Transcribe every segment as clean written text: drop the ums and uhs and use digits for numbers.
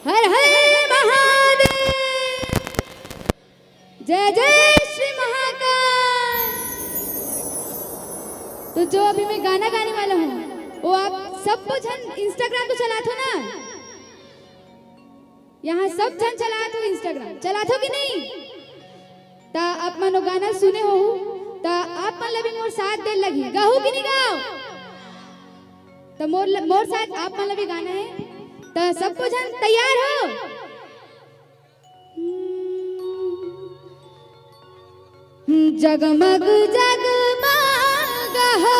हर हर महादेव। जय जय श्री महाकाल। तो जो अभी मैं गाना गाने वाला हूँ वो आप सब कुछ इंस्टाग्राम तो चलाते हो ना, यहाँ सब जन चलाते हो इंस्टाग्राम, चलाते हो कि नहीं? ता आप मनो गाना सुने हो ता आप मन लबी मोर साथ दे लगी गाओ कि नहीं गाओ? तो मोर साथ आप मन लबी गाना है तो सब कुछ तैयार हो? जगमग जगमग हो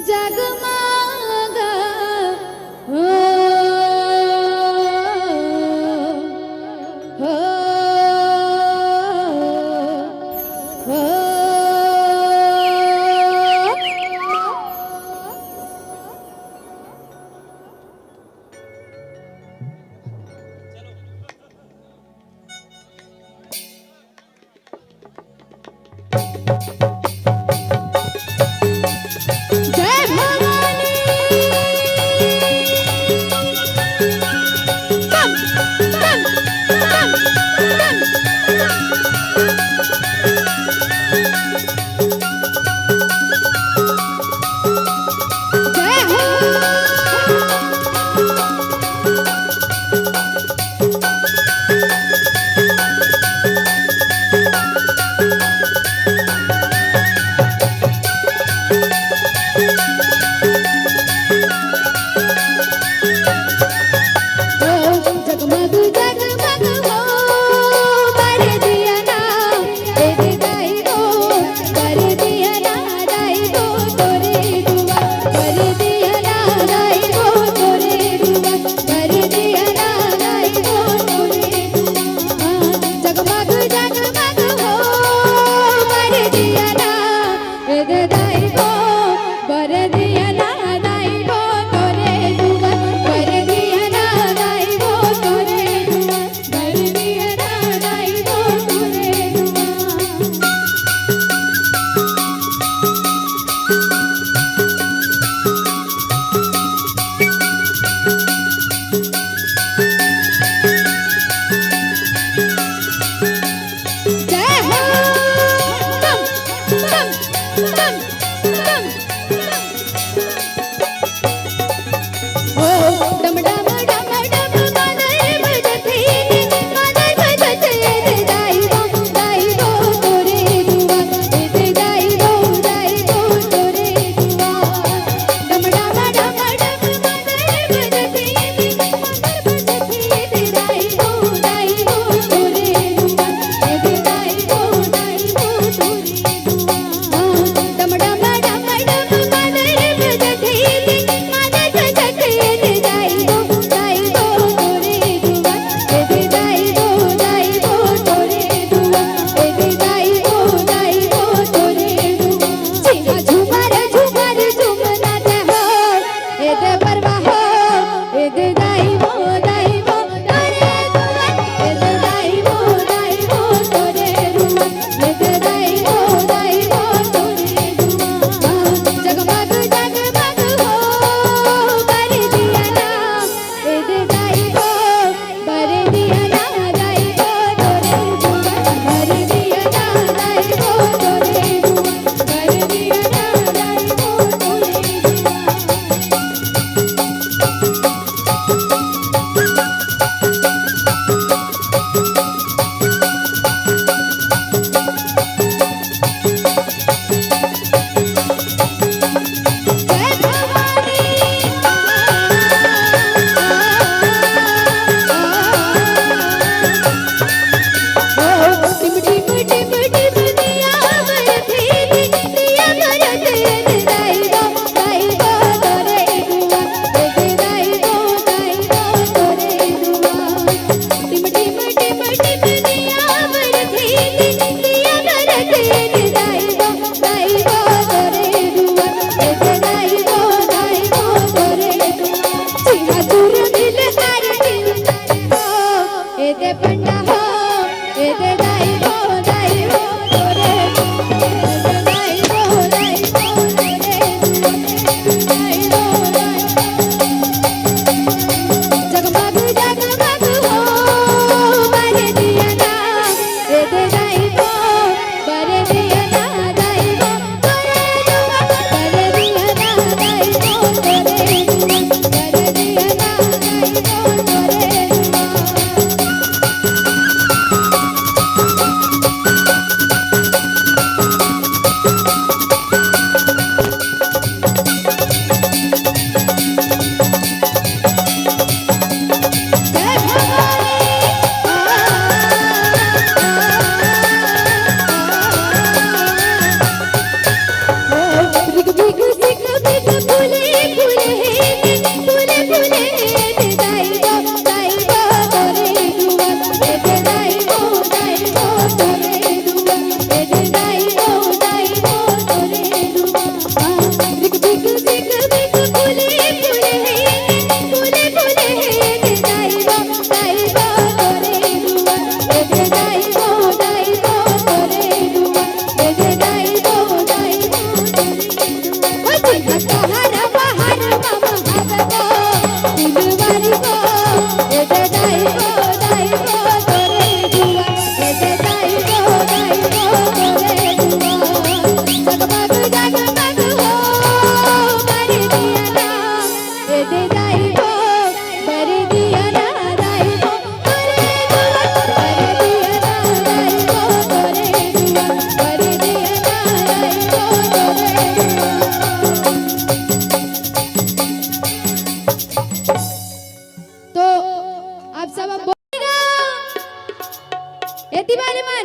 जगमग हो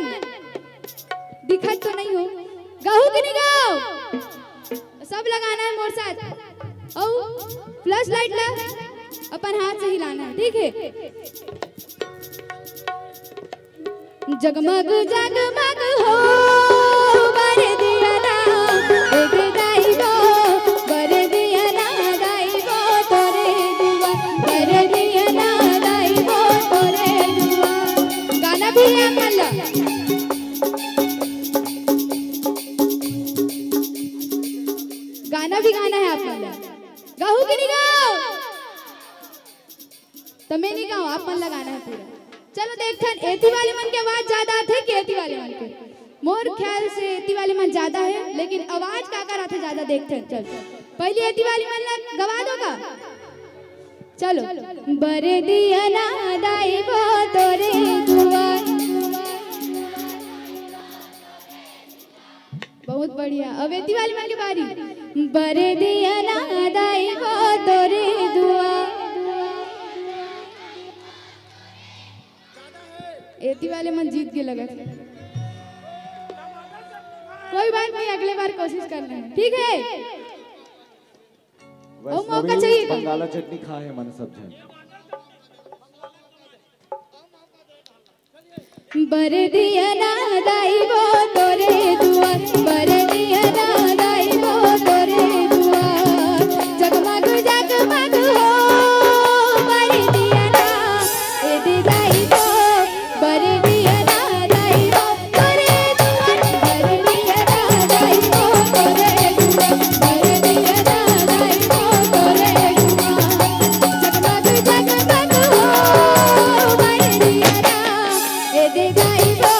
मन दिखत तो नहीं हो, गाहू कि नहीं गाओ? सब लगाना है मोर साथ और फ्लैश लाइट ला अपन हाथ से हिलाना है, ठीक है? जगमग जगमग हो बर दिया ना एक दाइबो, बर दिया ना दाइबो तोरे दुआ, बर दिया ना दाइबो तोरे दुआ। गाना भी है मल्ला, गाना भी गाना है आप मल्ला, गाहू कि नहीं गाओ? तो मैं नहीं गाऊं, आप मन लगाना है पूरा। चलो देखते एती वाले मन की आवाज ज्यादा थे कि एती वाले मन के? मोर ख्याल से एती वाले मन ज्यादा है, लेकिन आवाज का कर आते ज्यादा। देखते हैं, चल पहले एती वाली मन गवा दो का। चलो बर दिया ना दाइबो तोरे दुआ, बहुत बढ़िया। अब एती वाली मन की बारी, बर दिया ना दाइबो तोरे दुआ। एती वाले मन जीत के लगा, कोई बात नहीं, अगले बार कोशिश करना है, ठीक है? और मौका चाहिए। बंगाला चटनी खाए मन सब जन। बर दिया ना दाइबो तोरे दुआ, बर दिया ना दाइबो तोरे दुआ। जगमग जगमग हो बर दिया ना ए दे दाइबो, बर दिया ना दाइबो तोरे दुआ, बर दिया ना दाइबो तोरे दुआ, बर दिया ना दाइबो तोरे दुआ। जगमग जगमग हो बर दिया ना ए दे दाइबो,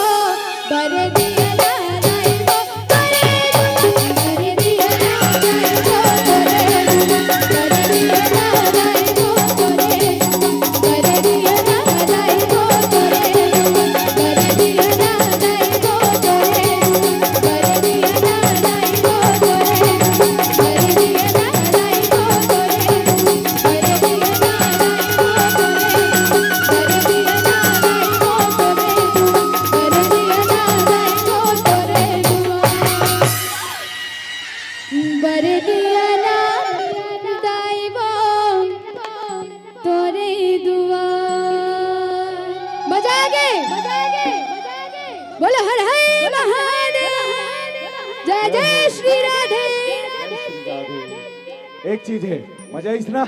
बर दिया ना दाइबो तोरे दुआ, बर दिया ना दाइबो तोरे दुआ, बर दिया ना दाइबो तोरे दुआ, बर दिया ना दाइबो तोरे दुआ, बर दिया ना दाइबो तोरे दुआ, बर दिया ना दाइबो तोरे दुआ, बर दिया ना दाइबो तोरे दुआ, बर दिया ना दाइबो तोरे दुआ, बर दिया ना दाइबो तोरे दुआ, बर दिया ना दाइबो तोरे दुआ। बर दिया ना दाइबो तोरे दुआ। मजा आ गए, बोलो हर हर महादेव, जय जय श्री राधे। एक चीज है, मजा इस ना